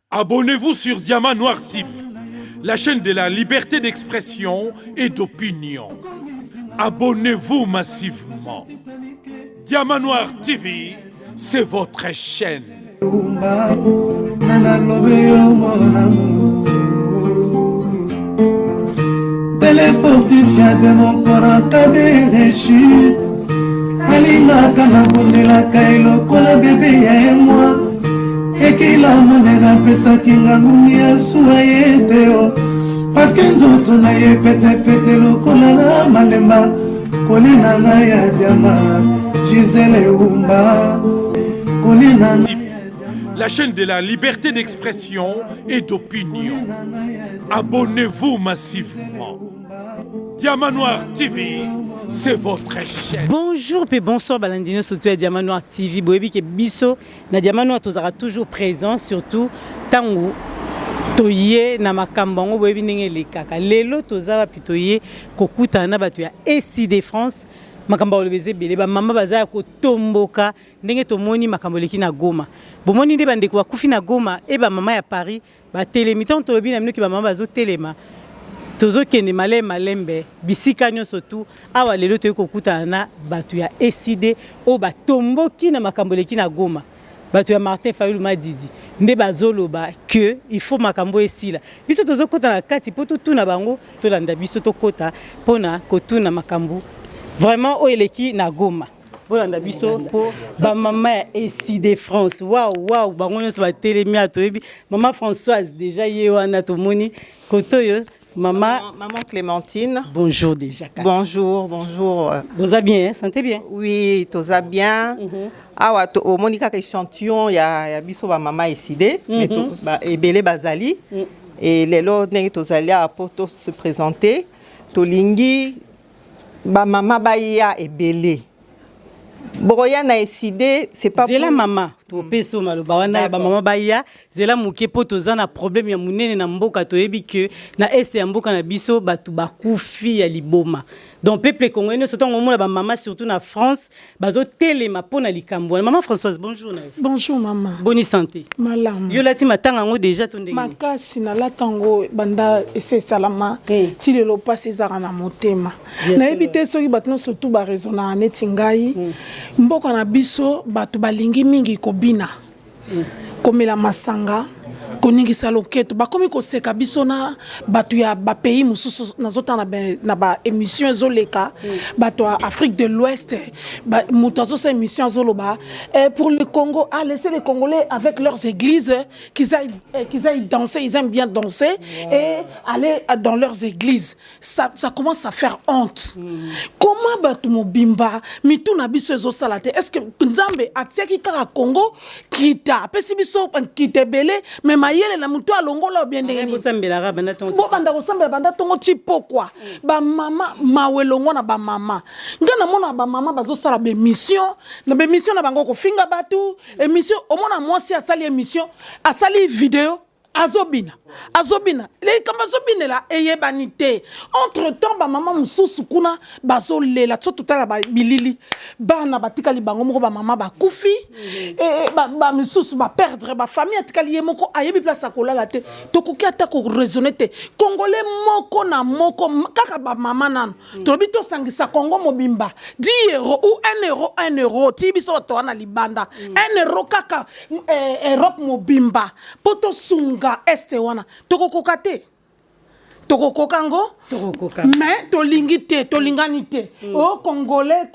Abonnez-vous sur Diamant Noir TV, la chaîne de la liberté d'expression et d'opinion. Abonnez-vous massivement. Diamant Noir TV, c'est votre chaîne. Téléfortifia de mon corps en cas de rechute. Alina kanabundela kailo kola bébé et moi. Et qu'il a monnaie n'a pas ça qui n'a pas soyé parce que nous tous n'ayez pété le kola malemba. Kolina na ya diamant, Gisèle Oumba. Kolina na. La chaîne de la liberté d'expression et d'opinion. Abonnez-vous massivement. Diamant Noir TV, c'est votre chaîne. Bonjour et bonsoir Balandino, surtout à Diamant Noir TV. Boebi ke biso na Diamant Noir tozara toujours présent, surtout tango toye na makambango boebi ndenge lekaka. Lelo tozaba pitoye kokuta na batu ya SI de France. Makamba olebeze bele ba mama baza ko tomboka ndenge tomoni makambo leki na Goma. Bomoni nde bandeko kufi na Goma e ba mama ya Paris ba telemitan tolobi na minoki ba mama bazo telema. Tozo kende malembe bisika nyonso tu awa lelo toye kokuta na batu ya SID o ba tomboki na makambo leki na Goma. Batu ya Martin Fayulu Madidi nde bazoloba que il faut makambo esila. Biso tozo kota na kati poto tuna bango to landa biso to kota pona kotuna makambo. Vraiment, oh, eleki na Goma. Bolanda biso po ba mama ya SI de France. Waouh, bango so ba telemi atoyebi. Maman Françoise déjà ye wana to moni kotoyo. Maman Clémentine. Bonjour déjà. Bonjour. Vous allez bien, sentez bien? Oui, tout va bien. Awa to o monika ka échantillon ya biso ba mama SID, mais to ba ebele bazali. Et lelo ndenge tozali a poto se présenter. To lingi ba mama baya ebele. Boroya na SID, c'est pas pour la maman. To peso maloba wana ba mama baya zela muke poto za na problème ya munene na mboka to yebi que na est ya mboka na biso batu bakufi ya liboma. Donc peuple congolais surtout ngomona ba mama surtout na France bazo telema pona likambo. Maman Françoise, bonjour na. Bonjour maman. Bonne santé. Malam. Yo lati matanga ngo déjà ton ndenge. Makasi na latango banda ese salama ti lelo passe ezaka na motema. Na ebite soki batno surtout ba raisonna neti ngai. Mboka na biso batu balingi mingi kobina. Komela masanga koningisa loketo bakomi koseka biso na batu ya ba pays mususu nazota na ba émission zoleka batu ya Afrique de l'Ouest muto zo émission zoloba pour le Congo à laisser les Congolais avec leurs églises qu'ils aillent danser, ils aiment bien danser et aller dans leurs églises. Ça commence à faire honte. Comment batu mobimba mitu na biso zo salate? Est-ce que Nzambe atiaki kaka Congo kita pesi biso kita belé mais mayele la mutu alongola bien ndenge ko sambela ga banda tongo bo banda ko sambela banda tongo tipo quoi ba mama mawelongo na ba mama ngana mona ba mama bazo sala be mission na bango ko finga batu émission omona mwasi asali émission asali vidéo azobina les kamba zobina la eyebanité entre temps ba mama mususu kuna bazo lela tso tutala ba bilili bana batikali bango moko ba mama ba kufi ba mususu ba perdre ba famille atikali ye moko ayebi place akolala te tokoki ata ko raisonner te congolais moko na moko kaka ba mama nano tobi to sangisa Congo mobimba 10 € ou 1 euro ti biso to na libanda 1 euro kaka Europe mobimba poto sunga este wana tokokoka te tokokokango mais tolingi te tolingani te oh congolais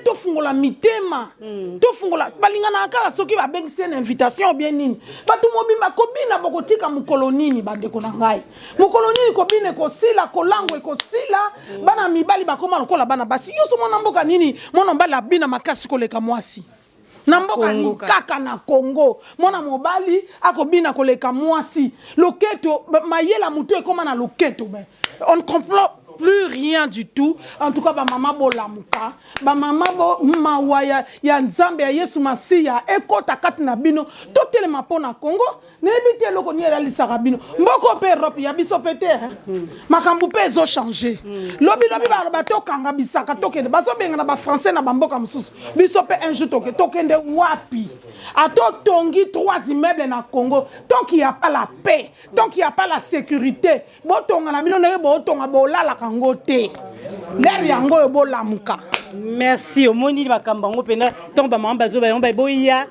to fungola mitema to fungola balingana kaka soki ba bengisi une invitation bien nini batu mobimba kobina bokotika mukolonini bandeko na ngai mukolonini kobine ko sila kolango ko sila bana mibali bakoma lokola bana basi yoso mona mboka nini mona mbala bina makasi koleka mwasi na mboka ni kaka na Congo mona mobali akobina koleka mwasi loketo mayela mutu ekoma na loketo on comprend plus rien du tout. En tout cas, maman bolamuka, maman bo mawaya ya nzambe ya Yesu Masiya ekota kati na bino to telema pona Congo nebite loko ni la lisaka bino mboko pe Europe ya biso pete makambu pe zo changer lobi ba bato kanga bisaka tokende baso benga na ba français na bamboka mususu biso pe un jour tokende wapi ato tongi 3 immeubles na Congo tant qu'il y a pas la paix tant qu'il y a pas la sécurité botonga na bino na botonga bolala kango te l'air yango bolamuka. Merci omoni bakambango pena tant ba mama bazo ba yomba boya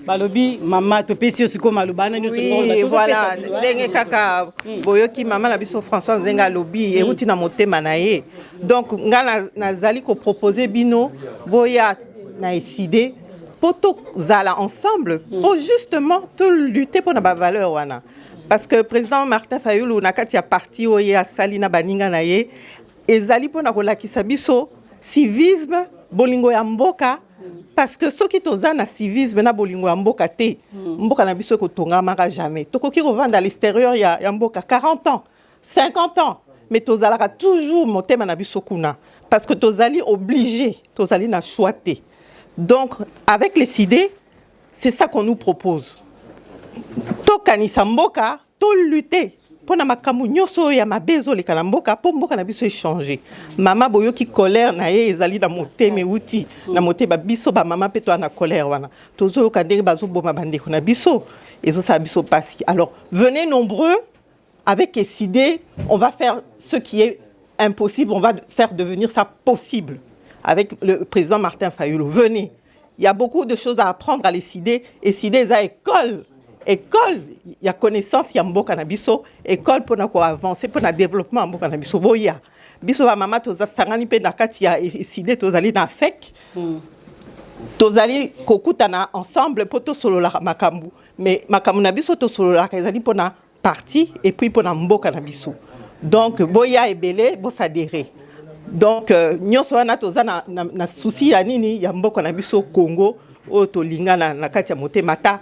balobi mama to pesi osiko malubana nyoso oui voilà ndenge kaka boyoki mama na biso François Nzenga lobi eruti na motema na ye donc nga nazali ko proposer bino boya na décider pour tout zala ensemble pour justement tout lutter pour na ba valeur wana parce que président Martin Fayulu na kati ya parti oye asali na baninga na ye ezali pona kolakisa biso civisme bolingo ya mboka parce que ceux qui toza na civisme na bolingo ya mboka te mboka na biso ko tongamaka jamais tokoki revendre à l'extérieur ya mboka 40 ans 50 ans mais tozalaka toujours motema na biso kuna parce que tozali obligé tozali na choix te donc avec les idées c'est ça qu'on nous propose tokanisa mboka to lutter pour na makambu nyoso ya mabezo le kalamboka pour mboka na biso échanger mama boyoki colère na ye ezali na moteme uti na moteba biso ba mama pe to na colère wana tozo ka ndenge bazo boma bandeko na biso ezo sa biso pasi alors venez nombreux avec ces idées on va faire ce qui est impossible on va faire devenir ça possible avec le président Martin Fayulu venez il y a beaucoup de choses à apprendre à les idées et idées à école il y a connaissance il y a mboka na biso école pour na ko avancer pour na développement mboka na biso boya biso ba mama toza sangani pe na kati ya idée tozali na fek tozali kokutana ensemble pour to solo la makambu mais makambu na biso to solo la ezali pour na parti et puis pour na mboka na biso donc boya ebele bo s'adhérer donc nyonso wana toza na souci ya nini ya mboka na biso Congo o to lingana na kati ya motema ta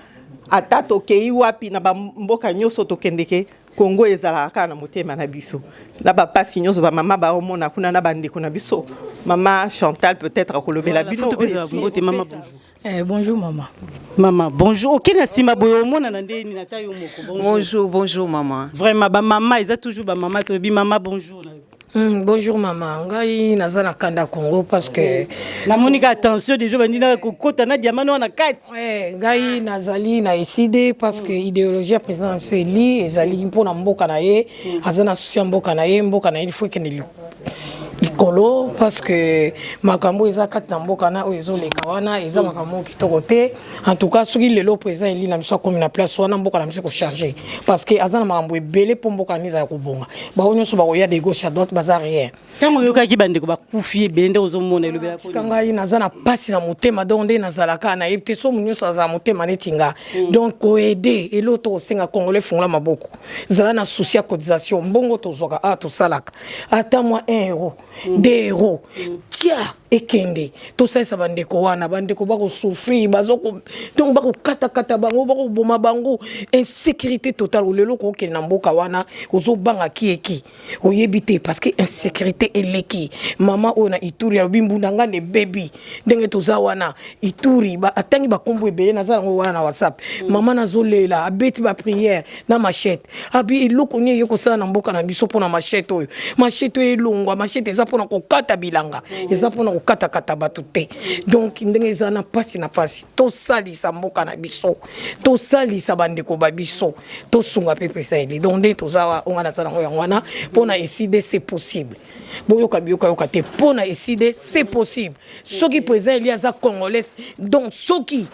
ata tokei wapi na bamboka nyoso tokendeke Congo ezalaka na motema na biso na ba pasi nyoso ba mama ba omona kuna na bandeko na biso maman Chantal peut-être relever la bino maman bonjour maman bonjour okena sima boyo omona na ndeni na tayo moko bonjour maman vraiment ba mama eza toujours ba mama to bi mama bonjour bonjour maman ngai nazana kanda Congo parce que na monika attention des jours bandina kokota na diamano na kati ngai nazali na décider parce que idéologie président Eli ezali mpona mboka na ye azana souci mboka na ye il faut que ne likolo parce que makambo eza kati na mboka na oyo leka wana eza makambo kitoko te en tout cas soki lelo président Eli na miso comme na place wana mboka na miso ko charger parce que azana makambo ebele po mboka niza ya kobonga ba onyoso ba koya de gauche à droite baza rien tango yokaki bandeko bakufi ebende ozomona elobela ko kanga ina na pasi na motema donc nde nazalaka na yebite so munyoso za motema netinga donc ko aider elo to senga congolais fungula maboko zala na souci ya cotisation mbongo tozoka to salaka ata moi 1 euro 2 euros tia ekende to ça bandeko wana bandeko bako souffrir bazoko donc bako kata bango bako boma bango insécurité totale lelo ko ke na mboka wana ozo banga kieki oyebite parce que insécurité eleki mama ona Ituri ya bimbu nanga ne baby ndenge toza wana Ituri ba atangi ba kombo ebele na zango wana na WhatsApp mama nazolela abeti ba prière na machette abi eloko nye yoko sala na mboka na biso pona machette oyo machette elongwa machette eza pona kokata bilanga eza pona kokata batu te donc ndenge eza na pasi to salisa mboka na biso to salisa bandeko ba biso to sunga pepe saili donc nde toza onga na tsana ngo wana pona décider c'est possible boyoka te pona décider c'est possible soki président Eli aza congolais donc soki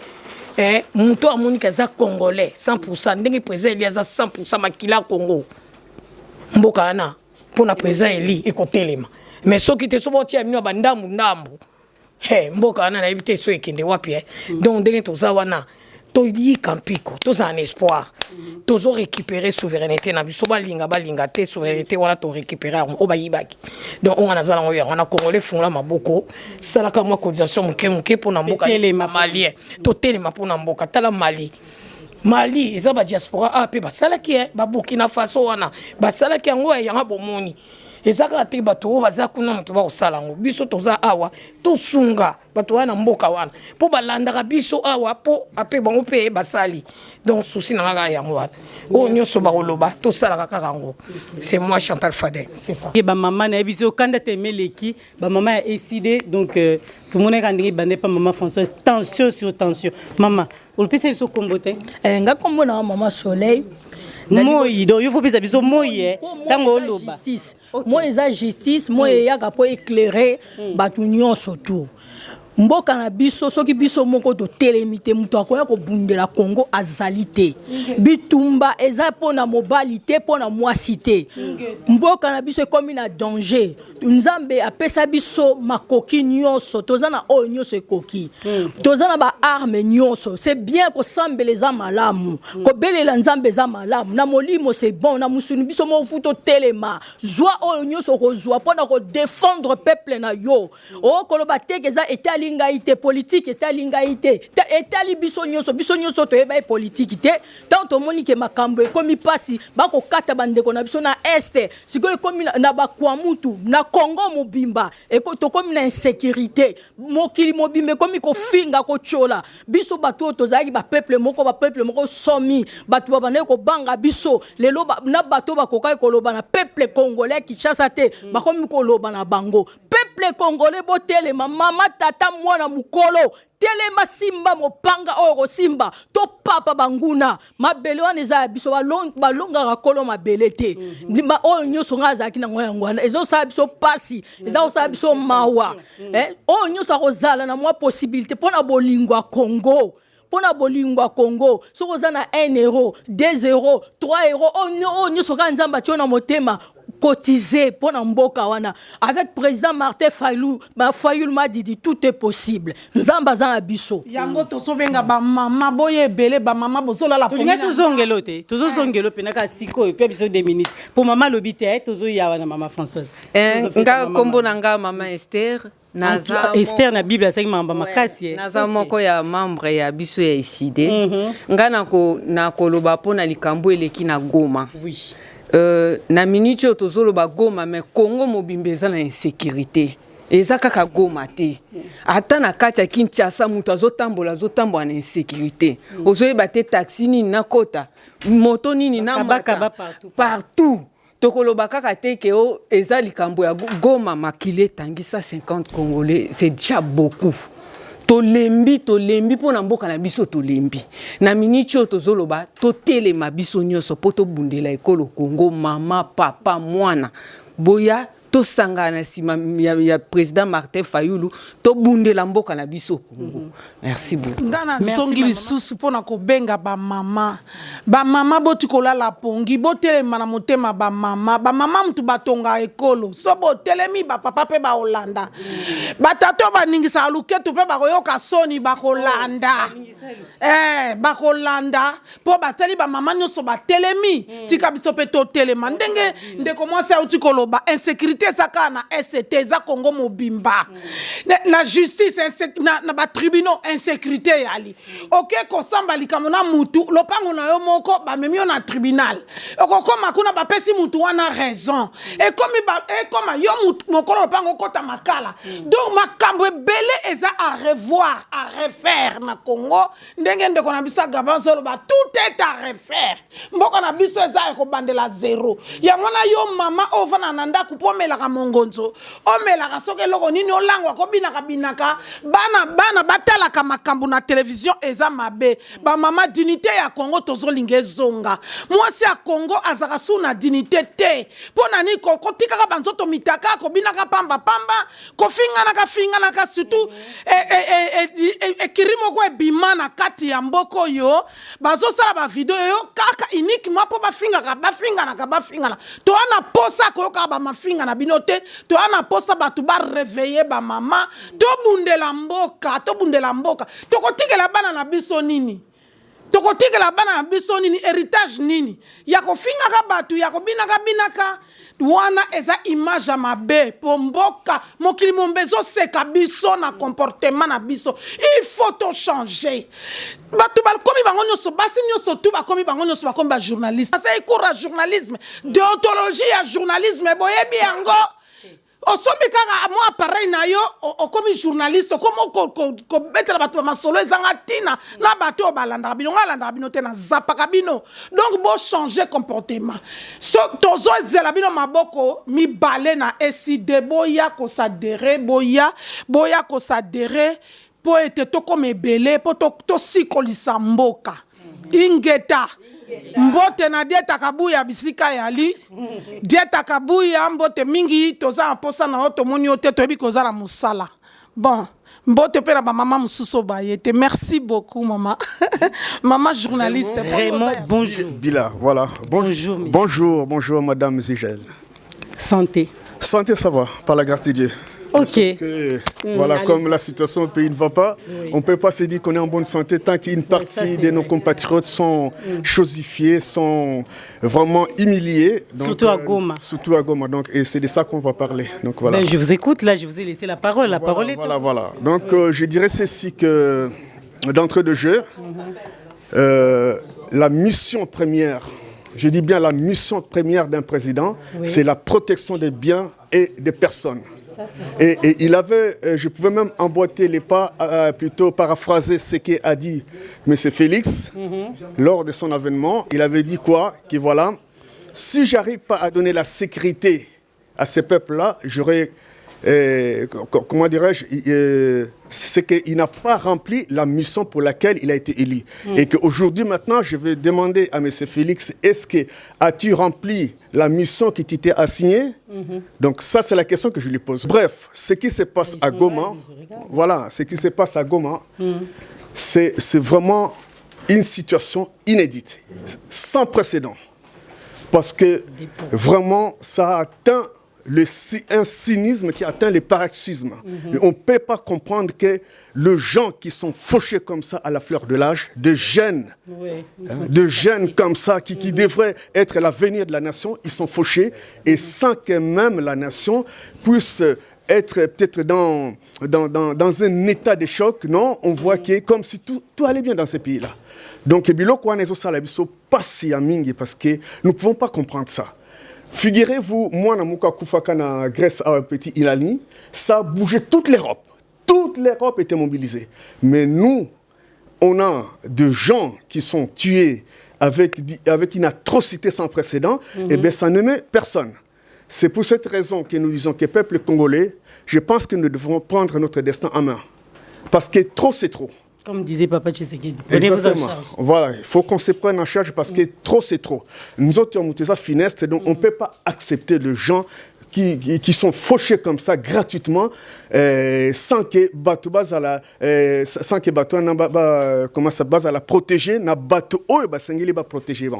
muto amonika za congolais 100% ndenge président Eli aza 100% makila Congo mboka ana pona président Eli ekotelema mais soki te so botia mino bandambu mboka ana na ebite so ekende wapi donc ndenge toza wana to yi kampiko to za un espoir tozo récupérer souveraineté na biso balinga te souveraineté wana to récupérer o bayibaki donc on a zala ngoya on a congolais fungula maboko salaka mwa cotisation muke pona mboka malien to telema pona mboka tala Mali eza ba diaspora pe basalaki ba Burkina Faso wana basalaki yango ya bomoni ezaka te bato baza kuna moto ba osala ngo biso toza awa to sunga bato wana mboka wana po balandaka biso awa po ape bango pe basali donc souci na ngaka yango wana o nyoso ba koloba to sala kaka ngo c'est moi Chantal Fadel c'est ça et ba maman na biso kanda temeleki ba maman a décidé donc tout le monde a dit bande pas maman Françoise tension sur tension maman on peut se comboter nga kombo na maman Soleil moi donc il faut pas biso moi tango loba justice moi eza justice moi yaka po éclairer batu nyonso tout mboka na biso soki biso moko to telemite muto akoya ko bundela Congo azali te bitumba eza pona mobilité pona mwasité mboka na biso ekomi na danger nzambe apesa biso makoki nyonso tozana oyo nyonso ekoki tozana ba arme nyonso c'est bien ko sambeleza malamu ko belela nzambe eza malamu na molimo c'est bon na musuni biso mo futo telema zwa oyo nyonso ko zwa pona ko défendre peuple na yo o koloba te eza etali lingaïté politique eta lingaïté etali biso nyonso to eba politique te tant omoni ke makambo ekomi pasi bako kata bandeko na biso na este sikoyo ekomi na bakwa mutu na Congo mobimba eko to komi na insécurité mokili mobimba ekomi ko finga ko chola biso bato tozaki ba peuple moko somi bato babane ko banga biso lelo na bato bakoka ko loba na peuple congolais Kinshasa te bakomi ko loba na bango peuple congolais botele mama tata mwana mukolo telema simba mopanga oro simba to papa banguna mabele wana eza biso balonga rakolo mabele te limba oyo nyoso ngaza kina ngoya ngwana ezo sa biso pasi ezo sa biso mawa oyo nyoso akozala na mwa possibilité pona bolingwa Congo pona bolingwa Congo soko za na 1 euro 2 euros 3 euros o nyoso ka nzamba tiona motema cotiser pour mboka wana avec président Martin Fayulu m'a dit tout est possible nzamba za na biso yango to so benga ba mama boye belé ba mama bozola la première tozongelo te tozongelo pe naka siko et puis biso 2 minutes pour maman lobité tozo ya wana maman Françoise nga kombo nanga maman Esther naza Esther na Bible ça mamba makasi naza moko ya membre ya biso ya iside nga na koloba pona likambo eleki na Goma oui na minute tozolo ba Goma mais Congo mobimba eza na insécurité eza kaka Goma te ata na kati ya Kinshasa mutu azotambola na insécurité ozoyeba te taxi nini na kota moto nini na mbaka partout tokoloba kaka te ke o eza likambo ya Goma makile tangisa 50 Congolais c'est déjà beaucoup tolembi pona mboka na biso tolembi na minute tozoloba totelema biso nyonso po tobundela ekolo Congo mama papa mwana boya to sangana sima ya président Martin Fayulu to bundela mboka na biso Congo merci beaucoup ngana songili susu pona ko benga ba mama botikola la pongi botelema na motema ba mama mtu batonga ekolo so botelemi ba papa pe ba Holanda batato baningisa luketo pe ba koyoka soni ba kolanda ba kolanda po bateli ba mama nyoso batelemi tika biso pe to telema ndenge ndeko mwasi utikolo ba insécurité saka na ST za Congo mobimba na justice na ba tribunaux insécurité yali OK ko samba likamona mutu lopango na yo moko ba memio na tribunal okokoma kuna ba pesi mutu wana raison et comme yo mutu mokolo lopango kota makala donc makambo ebele eza à revoir à refaire na Congo ndenge ndeko na bisa gabanzo ba tout est à refaire mboko na biso eza ko bandela zéro ya mwana yo mama ovana na ndako pomela ka mongonzo omela ka soke loko nini olangwa ko binaka bana batala ka makambo na télévision eza mabe ba mama dignité ya Congo tozolinga zonga mwasi ya Congo azaka suna dignité te pona ni ko tika ka banzoto mitaka ko binaka pamba ko finga na ka surtout kirimo ko bimana kati ya mboko yo bazo sala ba video yo kaka uniquement po bafinga na to ana posa ko ka ba mafinga na binote to ana posa batu ba réveiller ba mama to bundela mboka to kotikela bana na biso nini tokotikela bana biso nini héritage nini ya kofingaka bato ya kobinaka wana eza image ya mabe po mboka mokili mombe ezoseka biso na comportement na biso il faut to changer bato bakomi bango nyonso basi nyonso tu bakomi bango nyonso bakomi bajournaliste asa ekours ya journalisme déontologie ya journalisme boyebi yango osomi kaka mo appareil na yo okomi journaliste okomi kobetela bato bamasolo ezanga ntina na bato oyo balandaka bino nga alandaka bino te na zapaka bino donc bo changer comportement so tozo ezela bino maboko mibale na eside boya kosadere boya kosadere po ete tokoma ebele po tosikolisa mboka ingeta mbote na dieta kabuya bisika yali dieta kabuya mbote mingi toza mposa na oto moni ote toyebi kozala musala bon mbote pe na ba mama mususo bayete merci beaucoup maman maman journaliste vraiment bonjour Bila voilà bonjour madame Zigel santé ça va par la grâce de Dieu. Ok. Voilà, comme la situation au pays ne va pas, on ne peut pas se dire qu'on est en bonne santé tant qu'une partie de nos compatriotes sont chosifiés, sont vraiment humiliés. Donc, surtout à Goma. Surtout à Goma. Donc, et c'est de ça qu'on va parler. Donc, voilà. Ben, je vous écoute, là, je vous ai laissé la parole. La parole est voilà. Donc, je dirais ceci que, d'entrée de jeu, la mission première, je dis bien la mission première d'un président, c'est la protection des biens et des personnes. Et il avait, je pouvais même emboîter les pas, plutôt paraphraser ce qu'a dit M. Félix lors de son avènement. Il avait dit quoi? Que voilà, si j'arrive pas à donner la sécurité à ces peuples-là, j'aurais, comment dirais-je, c'est qu'il n'a pas rempli la mission pour laquelle il a été élu. Et qu'aujourd'hui, maintenant, je vais demander à M. Félix, est-ce que as-tu rempli la mission qui t'était assignée? Donc ça, c'est la question que je lui pose. Bref, ce qui se passe à Goma, voilà, ce qui se passe à Goma, c'est vraiment une situation inédite, sans précédent. Parce que vraiment, ça a atteint un cynisme qui atteint le paroxysme. Et on ne peut pas comprendre que les gens qui sont fauchés comme ça à la fleur de l'âge, de jeunes comme ça, qui devraient être l'avenir de la nation, ils sont fauchés, et sans que même la nation puisse être peut-être dans un état de choc. Non, on voit que comme si tout allait bien dans ces pays-là. Donc, parce que nous ne pouvons pas comprendre ça. Figurez-vous, moi, Namuka Koufaka na Grèce à Petit Ilani, ça a bougé toute l'Europe. Toute l'Europe était mobilisée. Mais nous, on a des gens qui sont tués avec une atrocité sans précédent, et bien ça ne met personne. C'est pour cette raison que nous disons que le peuple congolais, je pense que nous devons prendre notre destin en main. Parce que trop, c'est trop. Comme disait Papa Tshisekedi. Prenez-vous en charge. Voilà, il faut qu'on se prenne en charge parce que trop, c'est trop. Nous autres, on a finesse, donc on ne peut pas accepter les gens qui sont fauchés comme ça gratuitement sans que bateau base à la comment ça base à la protéger na bateau oh ba sengeli ba protéger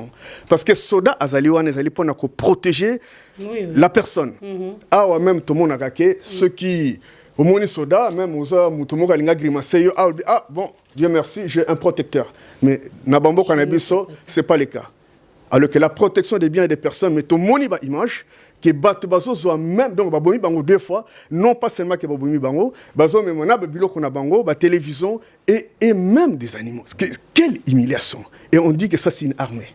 parce que soda azali wana azali pour protéger la personne ah ouais, même tout le monde a raqué ceux qui au moins soda même aux mutumoka linga grimacer yo ah bon Dieu merci j'ai un protecteur mais na bambo kanabiso c'est pas le cas alors que la protection des biens et des personnes mais tout le monde ba image que bato bazo zo même donc babomi bango deux fois non pas seulement que babomi bango bazo même on a biloko na bango ba télévision et même des animaux quelle humiliation et on dit que ça c'est une armée.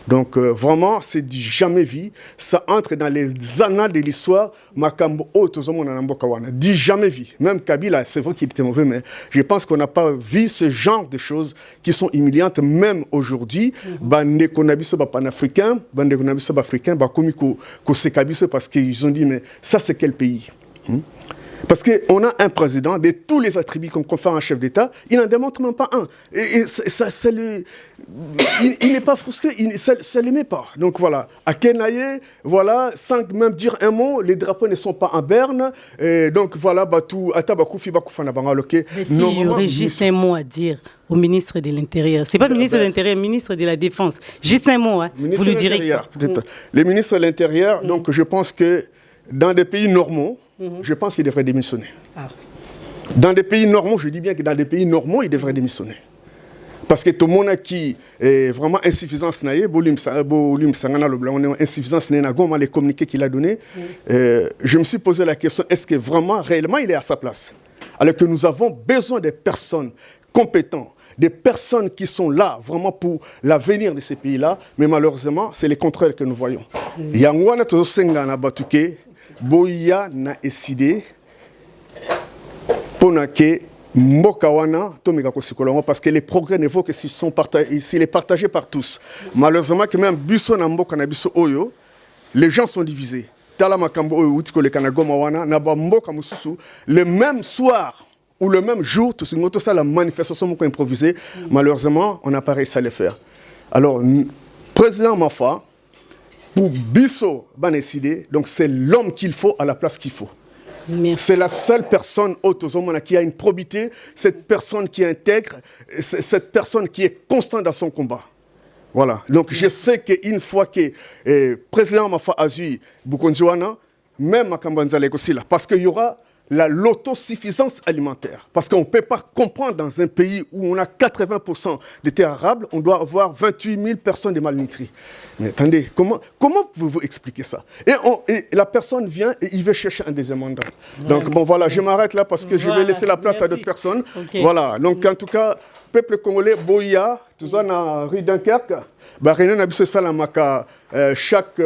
Donc vraiment, c'est du jamais vu. Ça entre dans les annales de l'histoire. Makambo du jamais vu. Même Kabila, c'est vrai qu'il était mauvais, mais je pense qu'on n'a pas vu ce genre de choses qui sont humiliantes, même aujourd'hui. Bande konabiso ba panafricain, bande konabiso ba africain, ba komiko ko sekabiso parce qu'ils ont dit mais ça c'est quel pays? Parce qu'on a un président de tous les attributs qu'on confère à un chef d'État, il n'en démontre même pas un. Et ça il n'est pas frustré, ça ne l'aimait pas. Donc voilà, à Kenaye, voilà, sans même dire un mot, les drapeaux ne sont pas en berne. Et donc voilà, Batou, Atabakoufi, Bakoufana Bangaloke. Mais si il y aurait juste un mot à dire au ministre de l'Intérieur, c'est pas le ministre de l'Intérieur, ministre de la Défense. Juste un mot, hein. Vous lui direz. Peut-être. Les ministres de l'Intérieur, donc je pense que dans des pays normaux, je pense qu'il devrait démissionner. Dans des pays normaux, je dis bien que dans des pays normaux, il devrait démissionner. Parce que tout le monde qui est vraiment insuffisance, insuffisance, les communiqués qu'il a donnés, je me suis posé la question, est-ce que vraiment, réellement, il est à sa place? Alors que nous avons besoin des personnes compétentes, des personnes qui sont là vraiment pour l'avenir de ces pays-là, mais malheureusement, c'est le contraire que nous voyons. Yangwana tosenga na batuke, boya na eside, ponake, Mbokawana, parce que les progrès ne vaut que s'il est partagé par tous. Malheureusement, que même Bisso na Mboka na Bisso Oyo, les gens sont divisés. Tala makambo Oyo, Utiko le Kanagoma Wana, Naba Mboka Mususu, le même soir ou le même jour, tout ça, la manifestation improvisée, malheureusement, on n'a pas réussi à le faire. Alors, président Mafa, pour Bisso Baneside, donc c'est l'homme qu'il faut à la place qu'il faut. C'est la seule personne qui a une probité, cette personne qui intègre, cette personne qui est constante dans son combat. Voilà. Donc je sais qu'une fois que le président Mafa Azui Bukonjoana, même à Kambanzale aussi là, parce qu'il y aura l'autosuffisance alimentaire. Parce qu'on ne peut pas comprendre dans un pays où on a 80% de terres arables, on doit avoir 28 000 personnes de malnutries. Mais attendez, comment pouvez-vous expliquer ça? Et la personne vient et il veut chercher un deuxième mandat. Donc bon voilà, je m'arrête là parce que je vais laisser la place à d'autres personnes. Okay. Voilà, donc en tout cas, peuple congolais, Boya, tout ça dans rue Dunkerque, Réunion Nabisse Salamaka chaque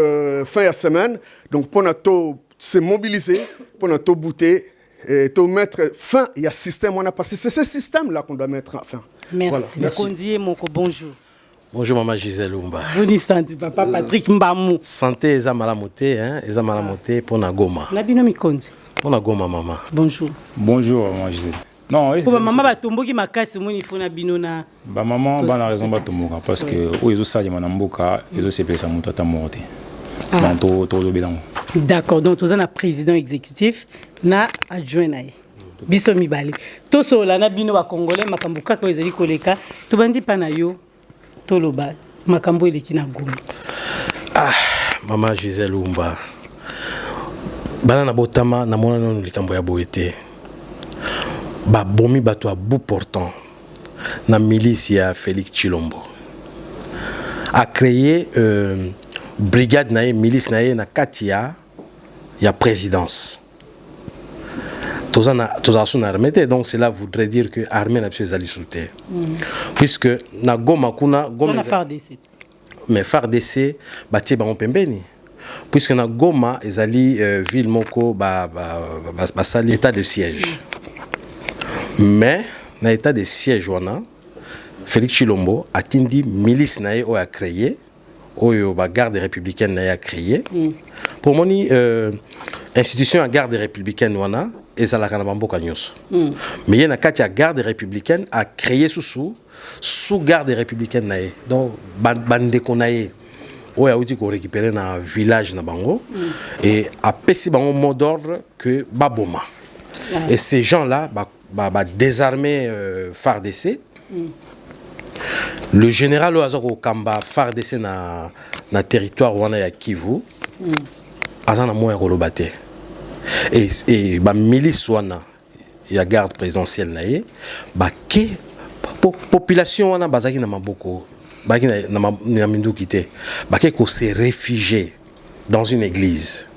fin de semaine. Donc pour nous se mobiliser, pour nous bouter et mettre fin à ce système. Parce que c'est ce système-là qu'on doit mettre fin. Merci. Voilà. Merci. Bonjour. Bonjour maman Gisèle Lumba. Bonjour santé papa Patrick Mbamou. Santé eza malamoté hein, eza malamoté pour na Goma. Na bino mikondi. Pour na Goma maman. Bonjour. Bonjour maman Gisèle. Non, pour maman batomboki makasi moni fona bino na. Ba maman ba na raison batomboka parce que o ezo sali mana mboka ezo sepesa muto ata morte. Donc to lobelango. D'accord, donc tu as un président exécutif na adjoint nae. Biso mibali. To so la na bino ba congolais makambo kaka ezali koleka. To bandi pa na yo to loba makambo eleki na Goma. Ah, maman Gisèle Lumba. Bana na botama na mona no likambo ya boete. Ba bomi bato a bout portant na milice ya Félix Tshilombo. A créé brigade nae milice nae na katia ya présidence. Toza son armée donc cela voudrait dire que armée n'a pas sauté. Puisque na Goma kuna Goma FARDC. Mais FARDC batie ba pembeni. Puisque na Goma ezali ville moko ba sali état de siège. Mais na état de siège wana Félix Tshilombo a tindi milice nae o a créé oyo ba garde républicaine na ya créé pour moni institution à garde républicaine wana ezalaka na mboka nyoso mais yena kati ya garde républicaine a créé sous garde républicaine na ye donc bande konaye oyo auti ko récupérer na village na bango et a pesi bango mot d'ordre que baboma et ces gens là ba désarmer FARDC. Le général Oazoko Kamba FARDC na territoire wana ya Kivu azana moya kolobate et ba milice wana ya garde présidentielle nae ba ke population wana bazaki na maboko baki na minduki te ba ke ko se réfugier dans une église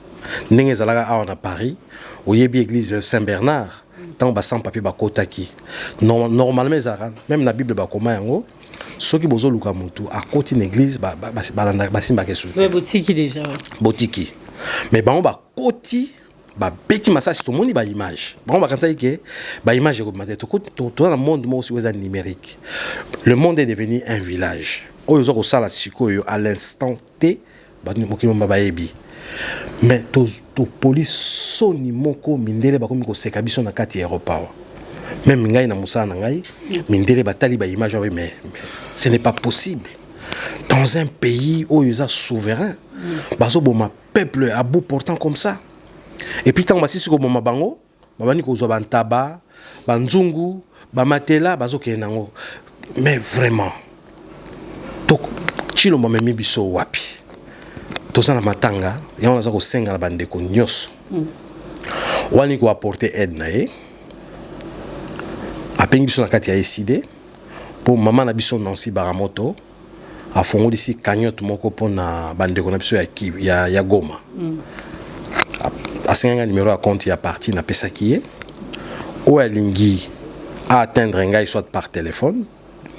ndenge zalaka à Paris oyebi église Saint-Bernard tant ba sans papier ba kotaki normalement même la Bible ba koma yango soki bozo luka mutu à côté une église balanda basimba ke soute botiki déjà botiki mais ba on ba koti ba beti masasi to moni ba image ba on ba kansa ke ba image ko maté to dans le monde mo aussi weza numérique le monde est devenu un village oyo zo ko sala sikoyo à l'instant T ba mokimo ba yebi mais to police soni moko mindele ba komi ko seka biso na kati Europa même ngai na musana ngai mindele batali ba image mais ce n'est pas possible dans un pays où ils sont souverains bazo boma peuple à bout portant comme ça et puis tant basi siko boma bango babani ko zo bantaba banzungu bamatela bazo kenango mais vraiment to Tshilombo memi biso wapi toza na matanga ya on za ko senga na bandeko nyos wani ko apporter aide na ye apengi biso na kati ya SID pour maman na biso Nancy Baramoto a fongoli si cagnotte moko pona bandeko na biso ya Goma. A senga numéro à compte ya parti na pesa kié ou alingi à atteindre ngai soit par téléphone.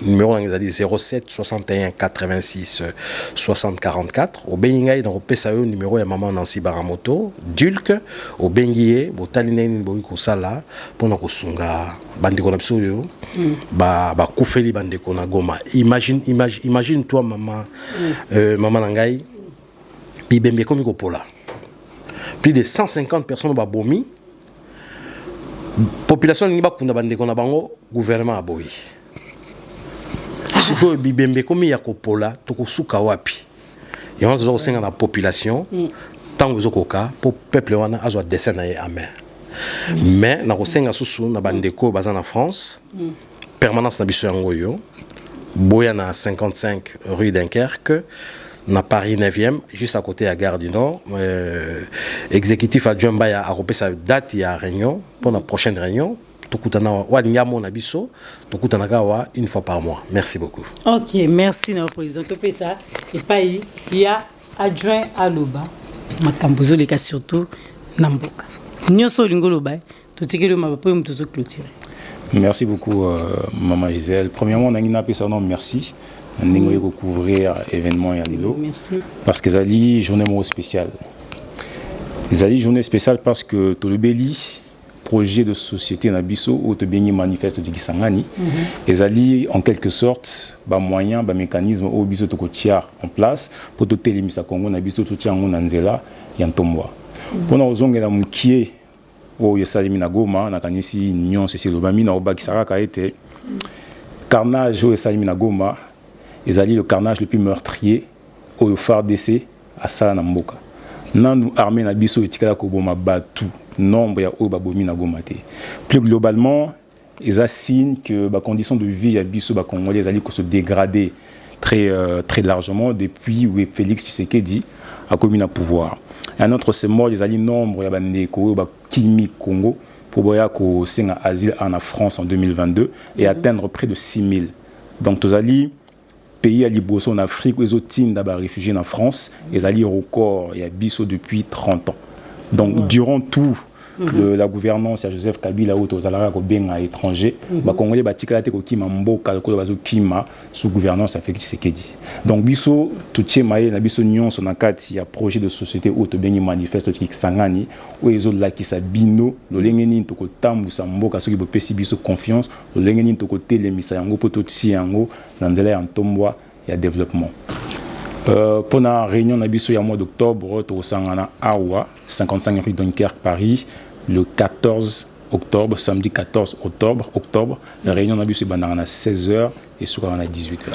Numéro est 07 61 86 60 44. Au Bengingaï, dans le PSAE, numéro est maman Nancy Baramoto, Dulk, au Bengié, Botaline Boyko Sala, pour nous sunga bandeko na psoyo, ba koufeli bandeko na Goma. Imagine toi maman, maman Nangaï, bibembe comme Pola. Plus de 150 personnes ba bomi. Population ni ba kunda bandeko na bango, gouvernement a boyi. Siko bibembe komi ya kopola tokosuka wapi et on zo senga na population tango zo koka pour peuple wana azwa dessin na amen mais na ko senga susu na bandeko baza na France permanence na biso yango yo boya na 55 rue Dunkerque na Paris 9e juste à côté à Gare du Nord exécutif adjoint Baya a repé sa date ya réunion pour la prochaine réunion. Une fois par mois. Merci beaucoup. Ok, merci, notre président. Il y a adjoint à Loba, Makambozo, les cas surtout, Namboka. Merci beaucoup, Maman Gisèle. Premièrement, on a un merci. On a couvrir l'événement à Lilo. Merci. Parce que c'est une journée spéciale. C'est une journée spéciale parce que tout le Béli, projet de société na biso ou te béni manifeste de Kisangani et ali en quelque sorte ba moyen ba mécanisme au biso to kotia en place pour te télémisa Congo na biso to tia ngona nzela ya ntomwa pona ozongela mukie o yesalimi na Goma na kanisi nyon c'est le bami na obakisaka ka été carnage o yesalimi na Goma ezali le carnage le plus meurtrier au phare d'essai à sala na mboka nanu armée na biso etikala ko boma batu nombre ya obabomi na Goma te. Plus globalement, ils assignent que la condition de vie à biso ba congolais allaient se dégrader très largement depuis où Félix Tshisekedi a commis le pouvoir. Un autre c'est mort les alliés nombre ya bandeko ba Kimi Congo pour boya ko singa asile en France en 2022 et atteindre près de 6000. Donc tous alliés pays à Liboso en Afrique où les autres d'abord réfugiés en France, les alliés record il y a biso depuis 30 ans. Donc, durant tout la gouvernance, il y a Joseph Kabila ou Tozalara Kobenga étranger, les Congolais batikala te kokima mboka ko bazo kima sous gouvernance avec Tshisekedi. Donc biso tutie maye na biso nyonso na kati ya projet de société ou to bengi manifeste to Kisangani ou ezo la kisa bino lo lengeni to ko tambusa mboka soki bo pesi biso confiance lo lengeni to ko telemisa yango poto tsi yango na nzela ya ntombwa ya développement. Pour la réunion nabiso ya mois d'octobre au Sangana Awa 55 rue Dunkerque Paris le 14 octobre samedi 14 octobre la réunion nabiso bandana à 16h et souvent à 18h.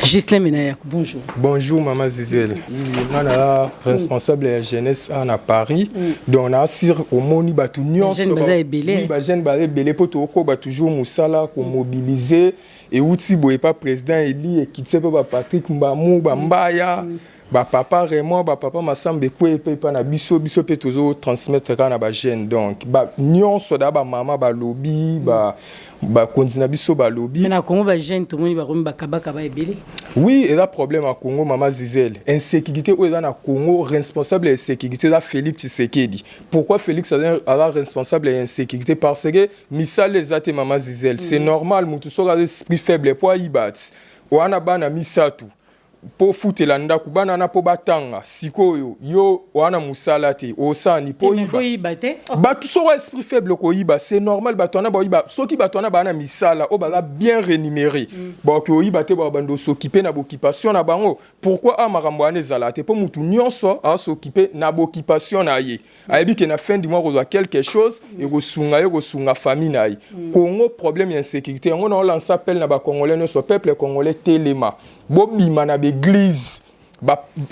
Gislain Menayak, bonjour. Bonjour Maman Zizelle. Je suis responsable de la jeunesse à Paris. Donc on a assir au moni batu nyonso. Jeune bazé belé pour tout toujours musala ko mobiliser et outil boye pas président Eli et quitter pas Patrick Mbamou Bambaya. Ba papa Raymond ba papa Massambe ko e pa na biso pe toujours transmettre kana ba jeune donc ba nyonso da ba mama ba lobby ba konzina biso ba lobby mais na Congo ba jeune tout monde ba komi ba kabaka ba ebele. Oui, il y a un problème à Congo, Maman Zizelle. Insécurité où il y a Congo, responsable de l'insécurité, là, Félix Tshisekedi. Pourquoi Félix est responsable de l'insécurité? Parce que, misal les athées, Maman Zizelle, c'est normal, nous sommes l'esprit faible, pour y battre. Ou on a ban misatu. Po fute la ndaku bana na po batanga sikoyo yo wana musala te osani po yiba te batu so esprit faible ko yiba c'est normal batona ba yiba soki batona bana misala o ba bien rémunéré ba ko yiba te ba bando s'occuper na occupation na bango pourquoi a makambo ane zala te po mutu nyonso a s'occuper na occupation na ye ayebi ke na fin du mois ko quelque chose et ko sunga famille na ye Congo problème d'insécurité on a lancé appel na ba congolais no so peuple congolais telema bobima na l'église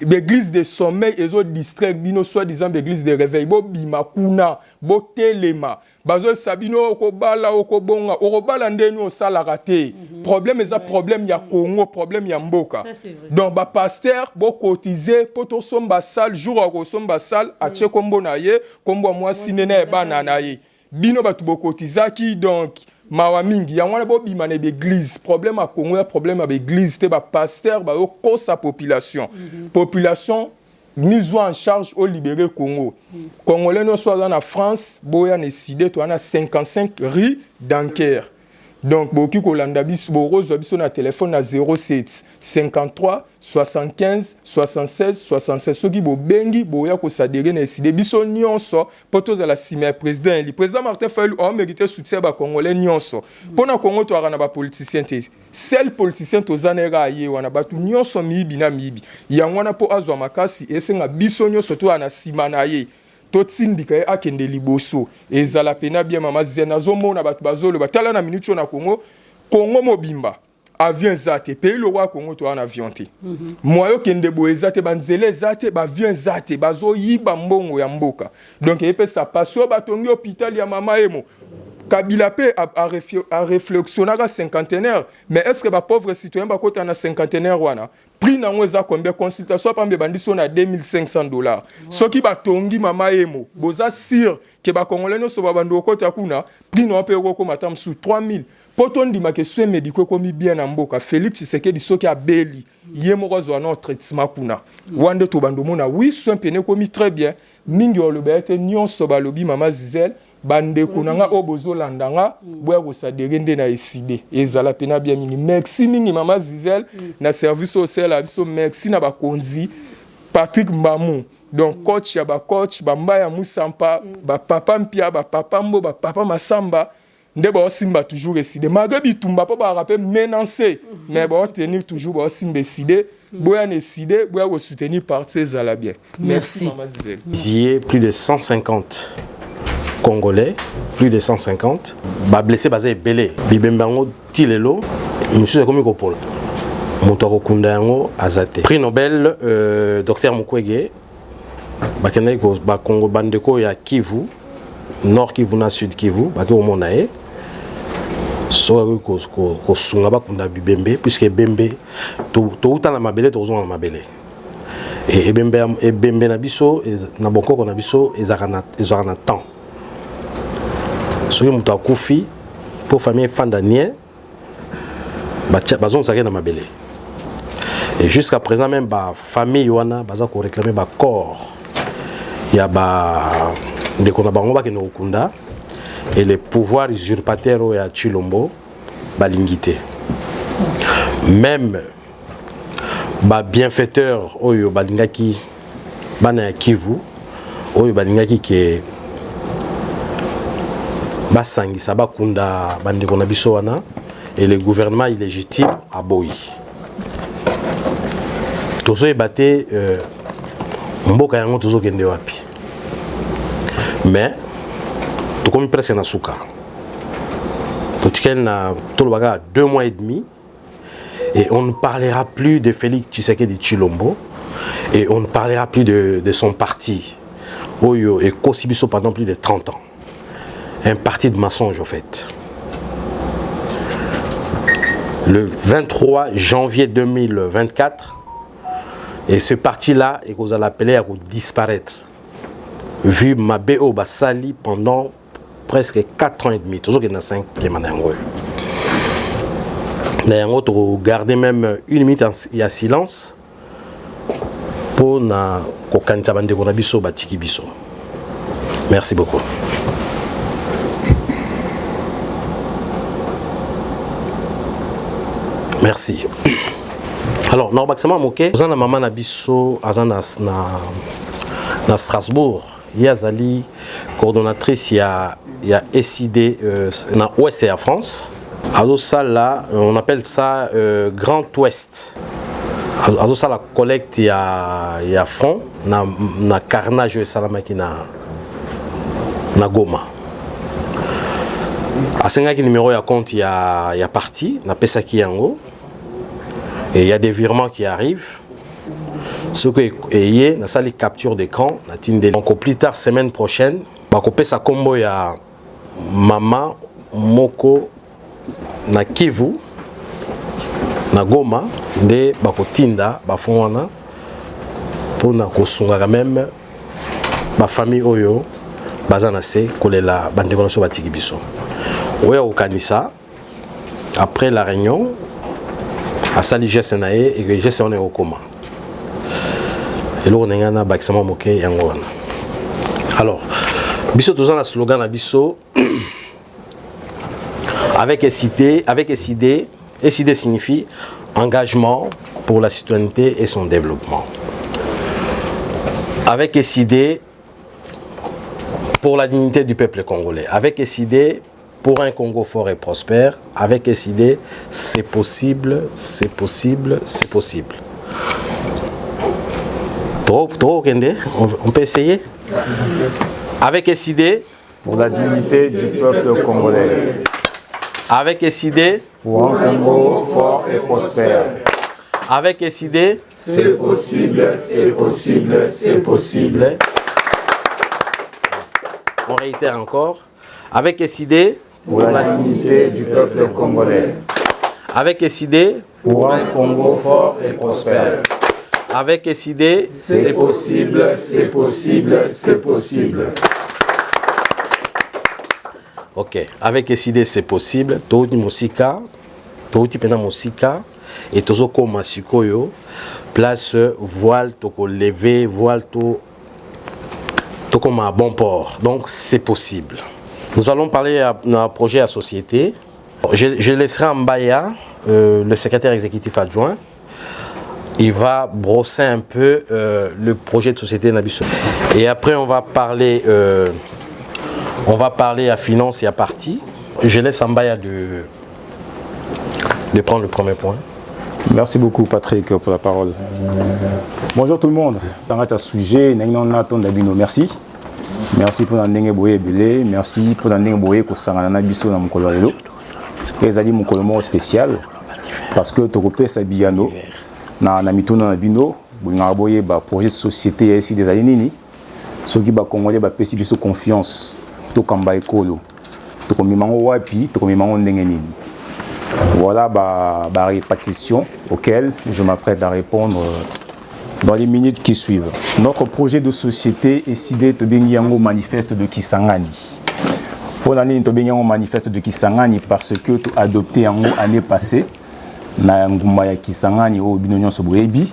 l'église de sommeil et autres districts bino soi-disant l'église de réveil bobima kuna botelema bazo sabino ko bala ko bonga ko bala ndeni o sala raté problème eza problème ya Congo problème ya mboka donc ba pasteur bo cotiser poto somba salle jour ko somba salle a tche kombo na ye kombo moi sinene ba na ye bino batu bo cotizaki donc mawa mingi ya wana bo bimane l'église problème à Congo problème avec l'église te ba pasteur ba yo kosa population population mise en charge au libérer Congo Congolais no soit dans la France boya décidé to ana 55 rue d'Anker. Donc, beaucoup de bis, biso na téléphone à 07 53 75 76 67. Ceux qui bo bengi boya ko sadere na décidé biso nyonso poto za la cime président. Le président Martin Fayulu a mérité soutien ba congolais nyonso. Pona Congo to arana ba politicien te. Seul politicien to zanera ye wana batu nyonso mibi na mibi. Yango na po azwa makasi esenga biso nyonso to ana simana ye. Totindika akende liboso ezala pena bien mama zena zomona batu bazolo batala na minute na Congo mobimba avion zate pays le roi Congo to en avion te moyo kende boezate banzele zate ba avion zate bazo yiba mbongo ya mboka donc epe sa passion batongi hôpital ya mama emo Kabila pe a réflexionné à cinquantenaire mais est-ce que ba pauvre citoyen ba kota na cinquantenaire wana prix na ngweza combien consultation pa mbe bandi so na $2,500 so ki batongi mama emo boza sir ke ba congolais no so ba bando kota kuna prix no pe ko matam sous 3000 poto ndima ke soin médicaux komi bien na mboka Félix Tshisekedi soki abeli ye moko zo na traitement kuna wande to bando mona oui soin pene komi très bien mingi o lobete nyonso ba lobi mama Zizel bande kunanga obozo landanga boya ko sadere na eside ezala pena bien mingi merci mingi mama Zizel na service social abiso merci na bakonzi Patrick Mbamou donc coach ya ba coach bamba ya Musampa ba papa mpia ba papa mbo ba papa Masamba nde ba osimba toujours eside malgré bitumba pa ba rappel menacer mais ba tenir toujours ba osimba eside boya neside boya ko soutenir parti ezala bien merci mama Zizel. Il y a plus de 150 Congolais, plus de 150, ba blessé basé belé, bibembango tilelo, monsieur comme Kopol. Mutoko kunda yango azate. Prix Nobel Dr Mukwege ba kenai ko ba Congo bandeko ya Kivu, Nord Kivu na Sud Kivu, ba ke omonae. So ko sunga ba kunda bibembe puisque bembe to uta na mabele to zo na mabele. Et bembe na biso na bokoko na biso ezakana temps. Soki mutu akufi pour famille fandanien bazon sake na mabele et jusqu'à présent même ba famille wana baza ko réclamer ba corps ya ba ndeko na bango ba ke no kunda et les pouvoirs usurpateurs ya Chilombo balingité même ba bienfaiteur oyo balingaki bana ya Kivu oyo balingaki ke basangisa bakunda bandeko na biso wana et le gouvernement illégitime a boyi tozo ebate mboka yango tozo kende wapi mais tokomi presque na suka totikeli na tolobaka 2 mois et demi et on ne parlera plus de Félix Tshisekedi Tshilombo et on ne parlera plus de son parti oyo et Kosibiso pendant plus de 30 ans. Un parti de mensonge, en fait. Le 23 janvier 2024, et ce parti-là, et qu'on a appelé à disparaître, vu ma BO Basali pendant presque 4 ans et demi, toujours qu'il y en a 5 qui m'en ont eu. D'ailleurs, on garder même 1 minute il y a silence pour na kokanta bande ko na biso batiki biso. Merci beaucoup. Merci. Alors, na maximum moké, azana mama na biso azana na Strasbourg, yazali coordonnatrice ya SID na Ouest et à France. Alors ça là, on appelle ça Grand Ouest. Alors ça la collecte ya fond na carnage salamaki na Goma. Asengaki numéro ya compte ya parti na pesaki yango. Et il y a des virements qui arrivent. Ce que est na sali capture d'écran na tinde. Donc au plus tard semaine prochaine, ba ko pesa combo ya mama moko na Kivu na Goma nde bakotinda bafon wana pona kosunga même ba famille oyo baza na se kolela bandeko na so batiki biso. Oui, au Kanissa. Après la réunion, à Sali Gessenae et que Gesse on est au coma. Et là, on a un baxement moqué et un. Alors, Bisso, tout ça, le slogan à Bisso, avec SID signifie engagement pour la citoyenneté et son développement. Avec SID pour la dignité du peuple congolais. Avec SID pour un Congo fort et prospère. Avec SID, c'est possible, c'est possible, c'est possible. Trop, on peut essayer. Avec SID pour la dignité du peuple congolais. Avec SID pour un Congo fort et prospère. Avec SID, c'est possible, c'est possible, c'est possible. On réitère encore. Avec SID pour la dignité du peuple congolais. Avec SID pour un Congo fort et prospère. Avec SID, c'est possible, c'est possible, c'est possible. Ok, avec SID c'est possible. Touti musika, touti pena musika, et tozo koma sikoyo, place voile toko lever, voile to comme à bon port. Donc c'est possible. Nous allons parler d'un projet à société. Je laisserai Mbaya, le secrétaire exécutif adjoint. Il va brosser un peu le projet de société Nabiso. Et après on va parler à finance et à parti. Je laisse Mbaya de prendre le premier point. Merci beaucoup Patrick pour la parole. Bonjour tout le monde. Dans notre sujet, merci. Merci pour la merci pour la mon spécial parce que tu repères ça biano na mituna na bino boye ba projet de société ici des années ceux qui ba congolais ba pesi biso confiance to kamba ekolo to komimango wapi to komimango ndenge nini. Voilà la répartition auquel je m'apprête à répondre dans les minutes qui suivent. Notre projet de société est sidé Tobengiango Manifeste de Kisangani. Pour l'année Tobengiango Manifeste de Kisangani parce que tout adopté en année passée na ngumba Kisangani au Binonion Soboebi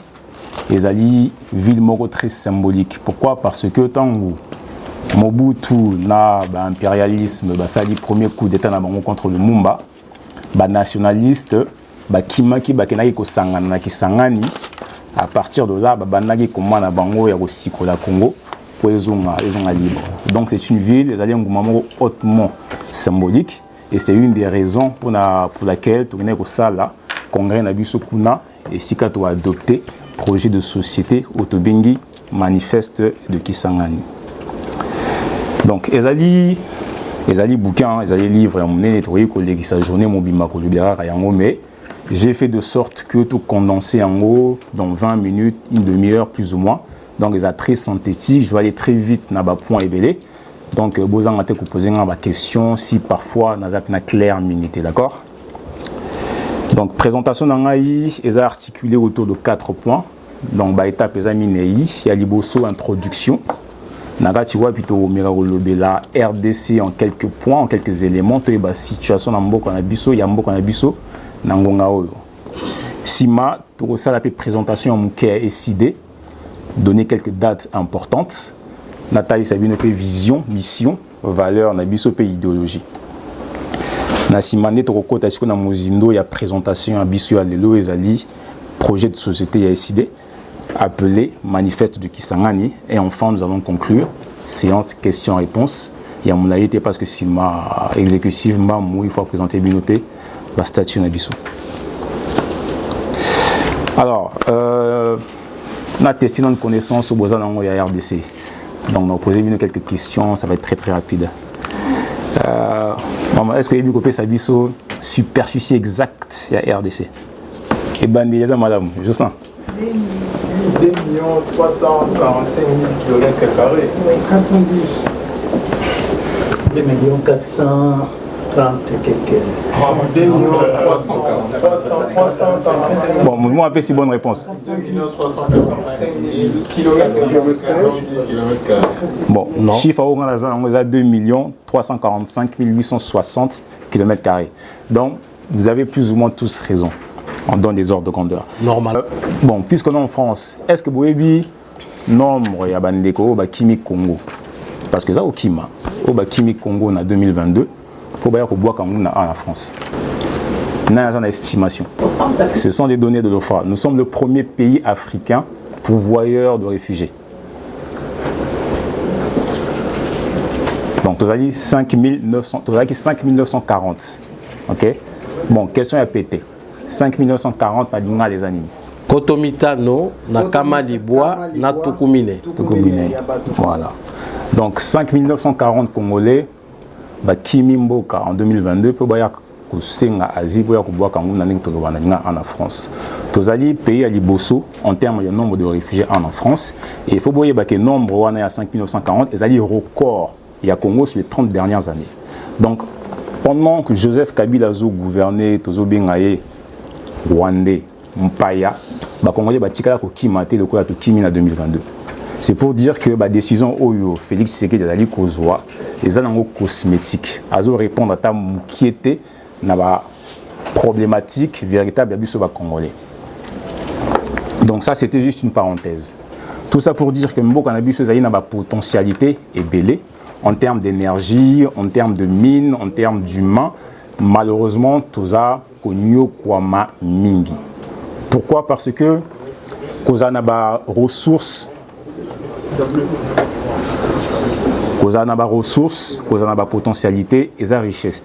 et ali ville moko très symbolique. Pourquoi? Parce que tango Mobutu na impérialisme sali premier coup d'état na bango contre le Mumba. Nationaliste, kimaki bakenaki kosangana na Kisangani. À partir de là, banaki komana bango ya kosikola Congo pour ezonga libre. Donc c'est une ville, les alliés ngumamo hautement symbolique et c'est une des raisons pour laquelle tu connais que ça là congrès na biso kuna et sika to adopté projet de société Otobengi Manifeste de Kisangani. Donc ezali bouquins, ezali livres, sa journée mobima ko libéra yango mais j'ai fait de sorte que tout condensé en haut dans 20 minutes, une demi-heure plus ou moins. Donc ils sont très synthétiques, je vais aller très vite na ba point ébélé. Donc besoin de vous poser ma question si parfois n'a pas clair minute, d'accord? Donc présentation d'angaï est articulée autour de 4 points. Donc ba étape examinée, il y a liboso introduction. Nagatiwa plutôt la RDC en quelques points, en quelques éléments, to ba situation na mboko na biso, ya mboko na biso na ngonga oyo. Sima to ça la présentation en et SID, donner quelques dates importantes. Nathalie Sabine pe vision, mission, valeur na biso pe idéologie. Na simane to kota siko na mozindo ya présentation à biso ya lelo ezali projet de société ya SID appelé Manifeste de Kisangani. Et enfin, nous allons conclure séance questions-réponses. Il y a mon été parce que si ma exécutive m'a il faut présenter Binopé la statue Nabiso. Alors, on a testé notre connaissance au besoin dans la RDC. Donc, on a posé quelques questions, ça va être très très rapide. Est-ce que Binopé Sabiso superficie exacte de la RDC? Et ben, déjà, madame, juste là. 2 345 000 km². Oui, 410. 2 400. 30 et quelques. 2 345 Bon, moi, un peu si bonne réponse. 2 345 km. Bon, chiffre on a 2 345 860 km². Donc, vous avez plus ou moins tous raison. On donne des ordres de grandeur. Normal. Bon, puisqu'on est en France, est-ce que vous avez nombre ya bandeko ba Kimi Congo? Parce que ça au Kima, au ba Kimi Congo en 2022, faut ba ko bois Congo en France. N'a une estimation. Ce sont des données de l'OFA. Nous sommes le premier pays africain pourvoyeur de réfugiés. Donc, tu as dit 5940. Ok? Bon, question à péter. 5940 na dinga les années. Kotomitano, na Kama Libois, na Tukumine. Voilà. Donc 5940 Congolais, ba Kimi Mboka en 2022 pour baya ko senga Asie pour ya ko boka nguna ning to en France. Tozali pays à Liboso en termes de nombre de réfugiés en France et il faut boyer ba que nombre wana à 5940 ezali record il y a Congo sur les 30 dernières années. Donc pendant que Joseph Kabila a gouverné Tozo Bengaye Rwandais Mpaya, ba Congolais ba tikala ko kimate le ko ya to kimi na 2022. C'est pour dire que la décision Oyo Félix Tshisekedi Azali Kozwa les anango cosmétiques azo répondre à ta mukiete na ba problématique véritable biso ba Congolais. Donc ça c'était juste une parenthèse. Tout ça pour dire que Mboka na biso ezali na ba potentialité est belée en termes d'énergie, en termes de mines, en termes d'humains. Malheureusement toza konyo kwama mingi. Pourquoi? Parce que koza na ba ressources koza na ba ressources, koza na ba potentialité et sa richesse.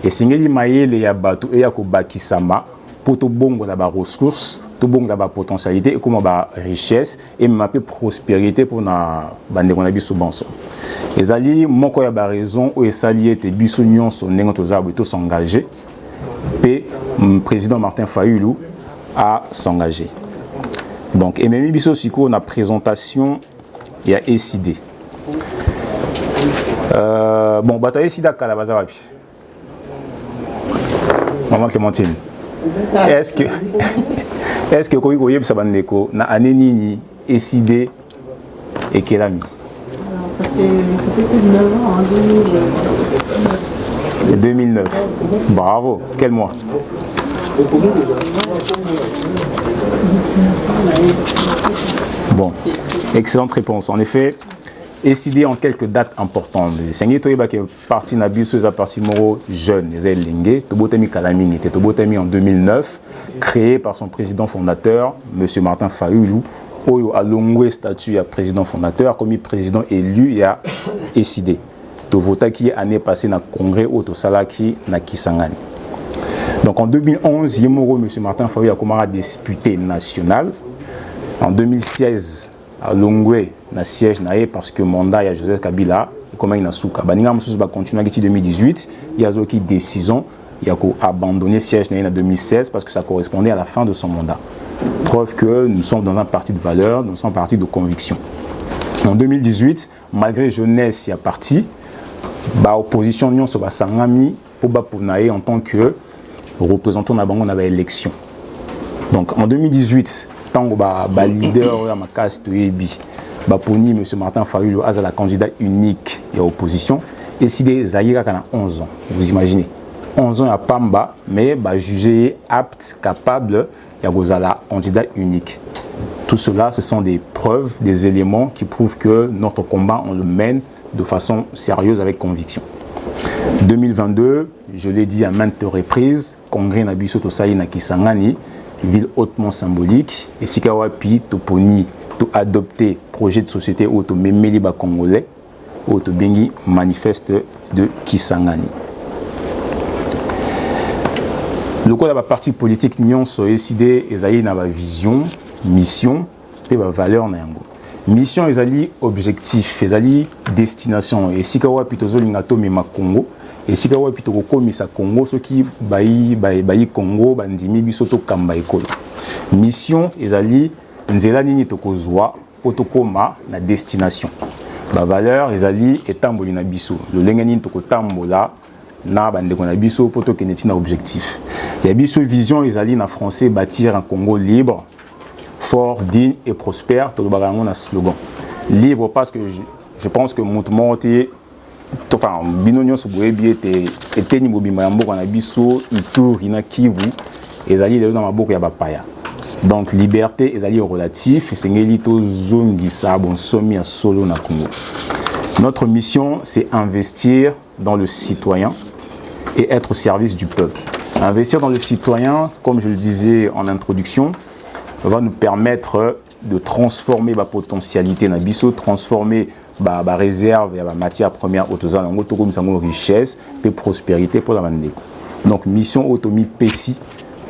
Et singeli mayele ya bato e ya ko bakisama poto bongo na ba ressources, to bongo na ba potentialité et comme ba richesse et ma peu prospérité pour na bande ko na biso banso. Ezali moko ya ba raison o esali ete biso nyonso ndenge toza bo to s'engager. P président Martin Fayulu a s'engager. Donc et même biso siko na présentation il y a ECD. Bon, bataille ECD à Kalabazarapi. Maman Clémentine. Est-ce que quand vous voyez ça bandeko na année nini ECD et Kelami? Ça fait plus de 9 ans, en 2009. Bravo. Quel mois? Bon, excellente réponse. En effet, ECD en quelques dates importantes. C'est un parti Nabiso, à parti Moro jeune, les Lingue, Tobotami Kalamini, Tobotami en 2009, créé par son président fondateur, M. Martin Fayulu, Oyo a longué statut à président fondateur, comme président élu, il y a ECD. Tovota qui est année passée dans le congrès Otosalaki na Kisangani. Donc en 2011, Yemoro, M. Martin Fayulu a commencé à député national. En 2016, à Longwe, na siège naé parce que mandat ya Joseph Kabila, comme il na souka. Baninga mususu ba continuer en 2018, il y a zoki décision, il a abandonné siège naé en 2016 parce que ça correspondait à la fin de son mandat. Preuve que nous sommes dans un parti de valeur, nous sommes un parti de conviction. En 2018, malgré jeunesse y a parti, ba opposition nyon so ba sangami pour ba naé en tant que représentant na bango na ba élection. Donc en 2018 tango ba leader ya makasi to yebi ba poni M. Martin Fayulu as la candidat unique et opposition et si des Zaïra kana 11 ans vous imaginez 11 ans à Pamba mais ba jugé apte capable ya gozala candidat unique. Tout cela ce sont des preuves, des éléments qui prouvent que notre combat on le mène de façon sérieuse avec conviction. 2022, je l'ai dit à maintes reprises, congrès na biso to sayi na Kisangani, ville hautement symbolique et si kawapi toponi to adopter projet de société auto memeli ba congolais auto bengi manifeste de Kisangani. Le quoi la parti politique nyonso décidé ezali na ba vision, mission pe ba valeur na yango. Mission ezali objectif, ezali destination et si kawapi tozolinga to mema Congo et si kawa pito ko komisa Congo ceux qui bayi Congo bandimi biso to kamba ekolo. Mission ezali nzela nini tokozwa potokoma na destination. Ba valeur ezali etamboli na biso. Le lenga nini tokotambola na bandeko na biso poto keneti na objectif. Ya biso vision ezali na français bâtir un Congo libre, fort, digne et prospère. Tout le barangon a slogan. Libre parce que je pense que mouvement était enfin binonyo so boyebi était ni mobima mboka na biso Ituri na Kivu ezali lelo na maboko ya bapaya. Donc liberté ezali relatif, sengeli to zongisa bon somi ya solo na Congo. Notre mission c'est investir dans le citoyen et être au service du peuple. Investir dans le citoyen, comme je le disais en introduction, va nous permettre de transformer la potentialité na biso, transformer la réserve et la matière première autoza nango to comme ça richesse et prospérité pour la mandeko. Donc mission automi pesi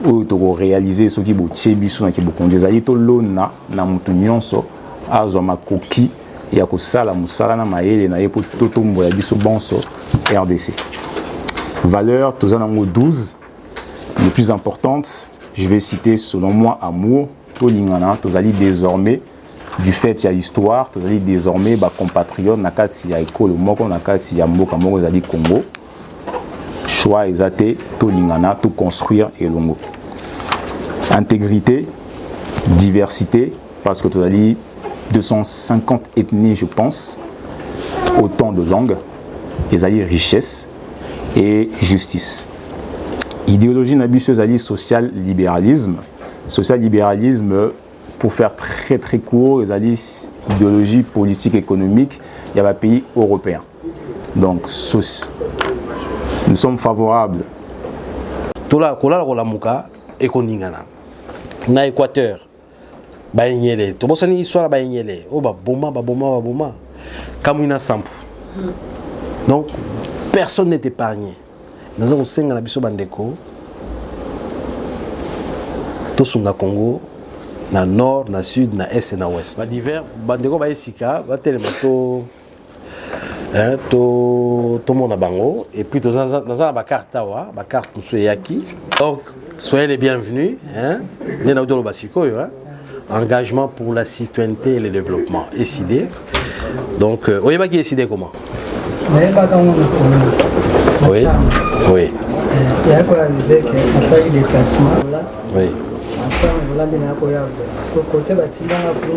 auto réaliser ce qui botie biso na ki bokondezali to lona na mutu nyonso azo makoki ya ko sala musala na maele na yepo toto mbo ya biso bonso RDC. Valeur toza nango 12 les plus importantes, je vais citer selon moi amour, tolingana, tozali désormais du fait il y a l'histoire, tozali désormais ba compatriotes nakati ya école moko nakati ya mboka moko zali Congo. Choix ezate tolingana, tout construire elongo. Intégrité, diversité parce que tozali 250 ethnies je pense, autant de langues, ezali richesse et justice. Idéologie nabisseuse ali social libéralisme. Social libéralisme, pour faire très très court, les alliés idéologie politique économique, il y a un pays européen. Donc nous sommes favorables. Tola kola kola muka ekoningana. Na Équateur, ba nyele. To bosani histoire ba nyele. O ba boma. Kamuna sampo. Donc personne n'est épargné. Nous avons 5 ans à biso bandeko. Tous na Congo, na nord, na sud, na est et na ouest. Ba divers bandeko ba esika, ba telema to mona bango et puis dans ba carte wa, ba carte pour yaki. Donc soyez les bienvenus, hein. Nena odolo basiko yo, hein. Engagement pour la citoyenneté et le développement. SID. Donc oyeba ki SID comment? Oui. Oui. Il y a quoi avec un fait de déplacement là. Oui. Attends, voilà bien à quoi parce que côté bâtiment là pour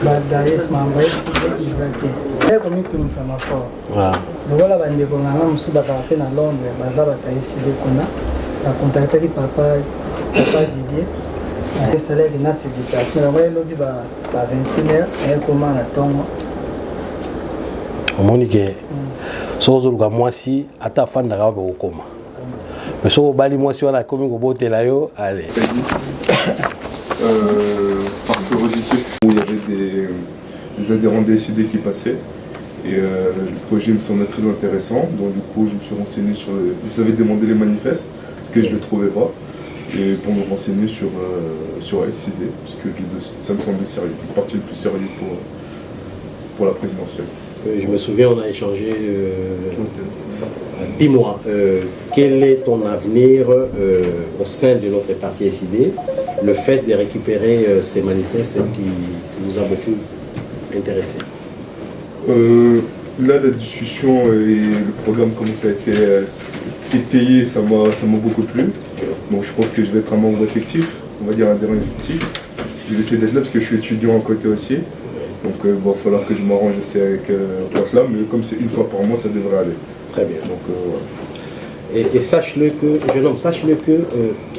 la d'ailleurs ce membre ici exact. Et comme tout nous ça m'a fort. Voilà. Donc voilà bande ko ngana musu ba pa na Londres baza bata ici de kona. La contacter papa Didier. Et ça là il a ses déplacements. Ouais lobby ba 21h et comment la tombe. Monique. Sozoluka mwasi ata fanda ka ba okoma. Mais so bali mwasi wala komi ko botela yo, allez. Par curiosité, il y avait des adhérents des SID qui passaient et le projet me semblait très intéressant. Donc du coup, je me suis renseigné sur vous avez demandé les manifestes, ce que je ne trouvais pas, et pour me renseigner sur SID, parce que ça me semblait sérieux, le parti le plus sérieux pour la présidentielle. Je me souviens, on a échangé 10 mois. Quel est ton avenir au sein de notre parti SID? Le fait de récupérer ces manifestes qui nous a beaucoup intéressés. Là, la discussion et le programme, comme ça a été étayé, ça m'a beaucoup plu. Donc je pense que je vais être un membre effectif, on va dire un adhérent effectif. Je vais essayer d'être là parce que je suis étudiant à côté aussi. Donc il va falloir que je m'arrange aussi avec cela, mais comme c'est une fois par mois, ça devrait aller. Très bien. Donc, et sache-le que, jeune homme, sache-le que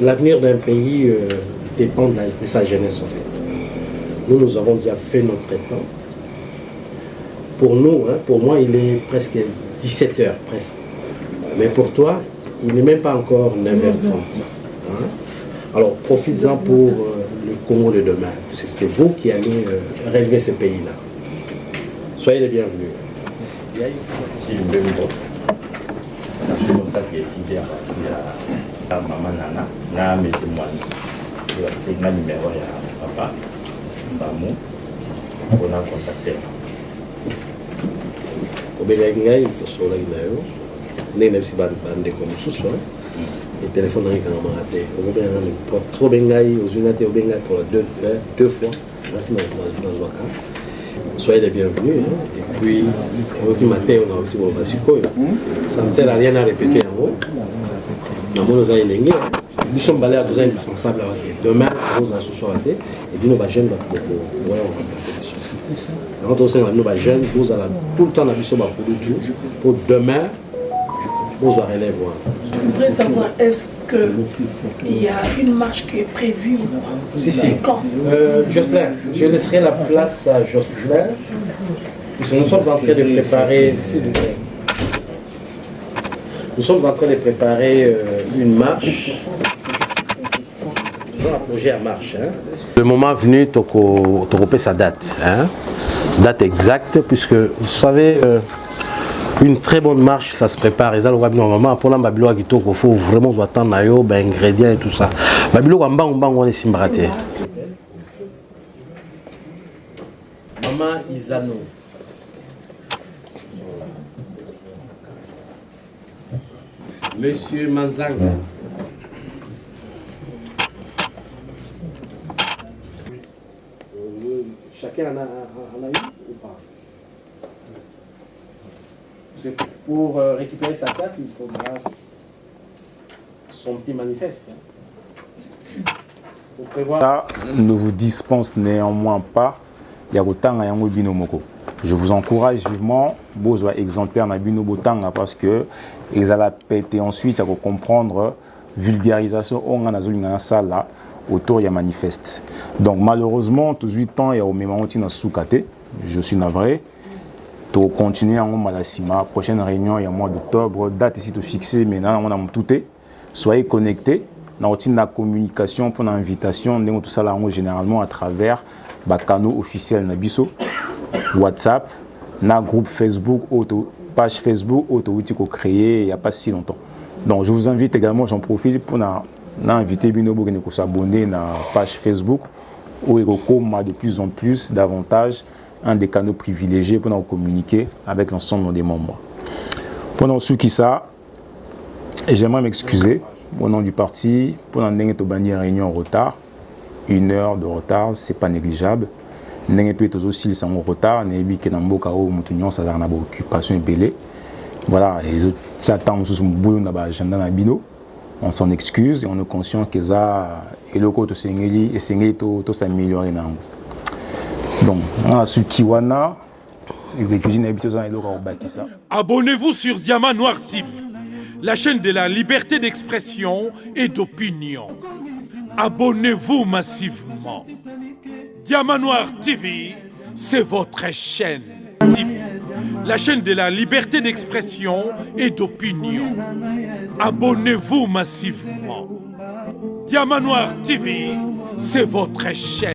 l'avenir d'un pays dépend de sa jeunesse en fait. Nous avons déjà fait notre temps. Pour nous, hein, pour moi, il est presque 17h presque. Mais pour toi, il n'est même pas encore 9h30. Hein? Alors profites-en pour le Congo de demain. C'est vous qui allez relever ce pays-là. Soyez les bienvenus. Maman Nana, na monsieur Mwani. C'est un numéro ya papa. Bamou. On a contacté. Obengai to sola inayo. Nene si bande comme ce le téléphone n'a rien raté. Trop bengai aux unités au bengai pour deux fois. Merci dans le cas. Soyez les bienvenus. Hein. Et puis, au matin, on a aussi mon Vasiko. Ça ne sert à rien à répéter en haut. Nous sommes indispensables. Demain, nous allons se soir et puis nous allons jeunes nous jeunes, nous allons tout le temps pour demain, nous allons relève. Je voudrais savoir, est-ce qu'il y a une marche qui est prévue ou pas? Si. Quand Jocelyn, je laisserai la place à Jocelyn. Nous sommes en train de préparer, s'il vous plaît. Nous sommes en train de préparer une marche. Nous avons un projet à marche. Hein. Le moment venu, tu repères sa date. Hein. Date exacte, puisque vous savez, une très bonne marche, ça se prépare. Et ça, normalement, pour l'ambabilo, il faut vraiment attendre les ingrédients et tout ça. Babilo, on est simbraté. Maman Isano. Monsieur Manzanga. Chacun en a eu ou pas? C'est pour récupérer sa carte, il faudra son petit manifeste. Pour prévoir... Ça ne vous dispense néanmoins pas. Je vous encourage vivement, besoin exemplaire na bino botanga parce que ils allaient péter ensuite à comprendre vulgarisation on a nazolinga sala autour ya manifeste. Donc malheureusement tous 8 ans il y a au même moment na soukate, je suis navré. To continuer en Malasima, prochaine réunion il y a mois d'octobre, date ici tout fixée maintenant on a tout. Soyez connectés, na la communication pour l'invitation, tout ça là généralement à travers canaux officiels na biso. WhatsApp, na groupe Facebook, page Facebook, créé il n'y a pas si longtemps. Donc je vous invite également, j'en profite pour inviter Binobo qui s'abonner à la page Facebook où il y de plus en plus davantage un des canaux privilégiés pour nous communiquer avec l'ensemble des membres. Pendant ce qui ça, j'aimerais m'excuser au nom du parti pour une réunion en retard. 1 heure de retard, c'est pas négligeable. N'est pas aussi ils sont en retard, n'est pas que dans beaucoup où mutunyon ça a occupation belé. Voilà, et j'attends sous boulot na agenda na bino. On s'en excuse et on est conscient que ça et le côté sengeli et sengeli to s'améliorer na. Donc, on a su Kiwana exécution habituellement et le Bakissa. Abonnez-vous sur Diamant Noir TV, la chaîne de la liberté d'expression et d'opinion. Abonnez-vous massivement. Diamant Noir TV, c'est votre chaîne. La chaîne de la liberté d'expression et d'opinion. Abonnez-vous massivement. Diamant Noir TV, c'est votre chaîne.